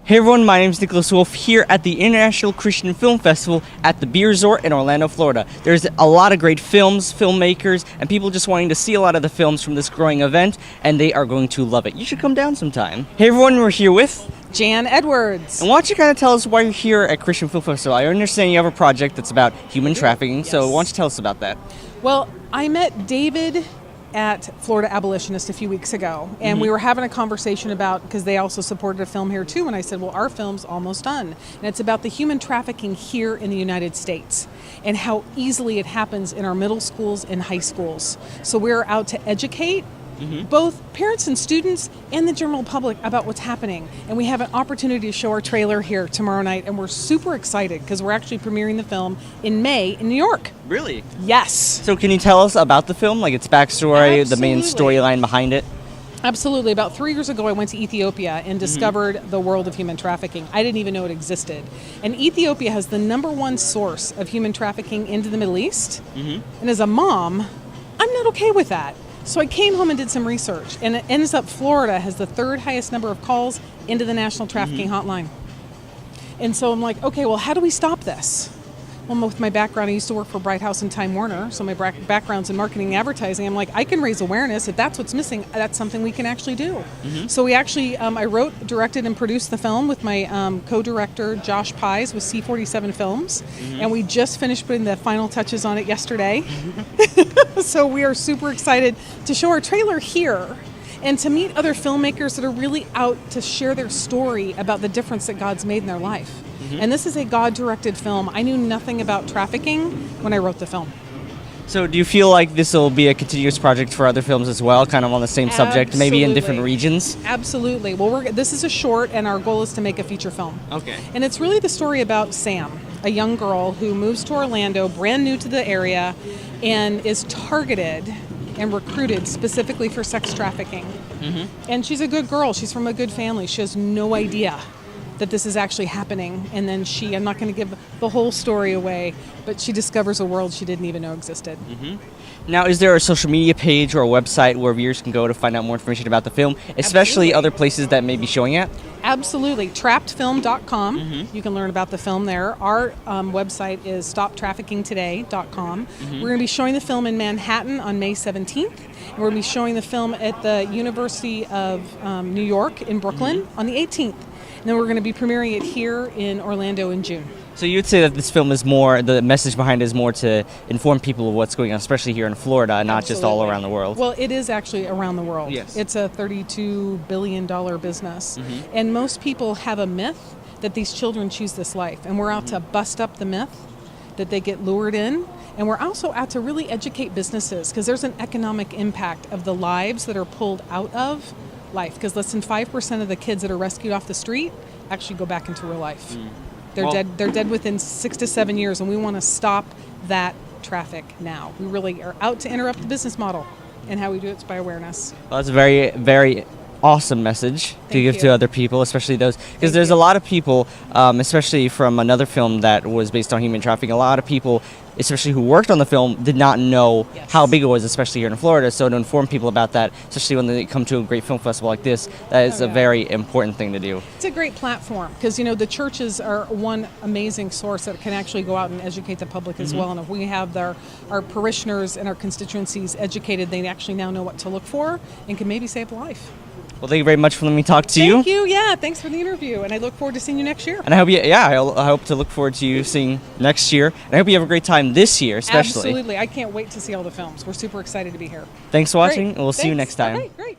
Hey everyone, my name is Nicholas Wolf here at the International Christian Film Festival at the Beer Resort in Orlando, Florida. There's a lot of great films, filmmakers, and people just wanting to see a lot of the films from this growing event, and they are going to love it. You should come down sometime. Hey everyone, we're here with Jan Edwards. And why don't you kind of tell us why you're here at Christian Film Festival? I understand you have a project that's about human trafficking, so why don't you tell us about that? Well, I met David at Florida Abolitionist a few weeks ago, and we were having a conversation about, because they also supported a film here too, and I said, well, our film's almost done, and it's about the human trafficking here in the United States and how easily it happens in our middle schools and high schools. So we're out to educate both parents and students and the general public about what's happening, and we have an opportunity to show our trailer here tomorrow night, and we're super excited because we're actually premiering the film in May in New York. Really? Yes. So can you tell us about the film, like its backstory, the main Absolutely. storyline behind it? Absolutely. About 3 years ago, I went to Ethiopia and discovered the world of human trafficking. I didn't even know it existed. And Ethiopia has the #1 source of human trafficking into the Middle East. And as a mom, I'm not okay with that. So I came home and did some research, and it ends up Florida has the 3rd highest number of calls into the National Trafficking Hotline. And so I'm like, okay, well, how do we stop this? Well, with my background, I used to work for Bright House and Time Warner, so my background's in marketing and advertising. I'm like, I can raise awareness. If that's what's missing, that's something we can actually do. So we actually, I wrote, directed, and produced the film with my co-director, Josh Pies, with C47 Films, and we just finished putting the final touches on it yesterday. So we are super excited to show our trailer here and to meet other filmmakers that are really out to share their story about the difference that God's made in their life. And this is a God-directed film. I knew nothing about trafficking when I wrote the film. So do you feel like this will be a continuous project for other films as well, kind of on the same subject, maybe in different regions? Absolutely. Well, this is a short, and our goal is to make a feature film. Okay. And it's really the story about Sam, a young girl who moves to Orlando, brand new to the area, and is targeted and recruited specifically for sex trafficking. And she's a good girl. She's from a good family. She has no idea that this is actually happening. And then I'm not going to give the whole story away, but she discovers a world she didn't even know existed. Now, is there a social media page or a website where viewers can go to find out more information about the film, especially other places that may be showing it? Absolutely. Trappedfilm.com. You can learn about the film there. Our website is stoptraffickingtoday.com. We're going to be showing the film in Manhattan on May 17th. And we're going to be showing the film at the University of New York in Brooklyn on the 18th. And then we're going to be premiering it here in Orlando in June. So you would say that this film is more, the message behind it is more to inform people of what's going on, especially here in Florida, and not just all around the world. Well, it is actually around the world. Yes. It's a $32 billion business. And most people have a myth that these children choose this life. And we're out to bust up the myth that they get lured in. And we're also out to really educate businesses, because there's an economic impact of the lives that are pulled out of life, because less than 5% of the kids that are rescued off the street actually go back into real life. They're dead within 6 to 7 years, and we want to stop that traffic now. We really are out to interrupt the business model, and how we do it is by awareness. Well, that's a very, very awesome message to give to other people, especially those, because there's a lot of people, especially from another film that was based on human trafficking, a lot of people, especially who worked on the film, did not know how big it was, especially here in Florida. So to inform people about that, especially when they come to a great film festival like this, that is a very important thing to do. It's a great platform, because the churches are one amazing source that can actually go out and educate the public as well. And if we have our parishioners and our constituencies educated, they actually now know what to look for and can maybe save a life. Well, thank you very much for letting me talk to you. Thank you. Yeah, thanks for the interview, and I look forward to seeing you next year. And I hope I hope to look forward to you seeing next year. And I hope you have a great time this year, especially. Absolutely. I can't wait to see all the films. We're super excited to be here. Thanks for watching, Great. and we'll see you next time. Okay, great.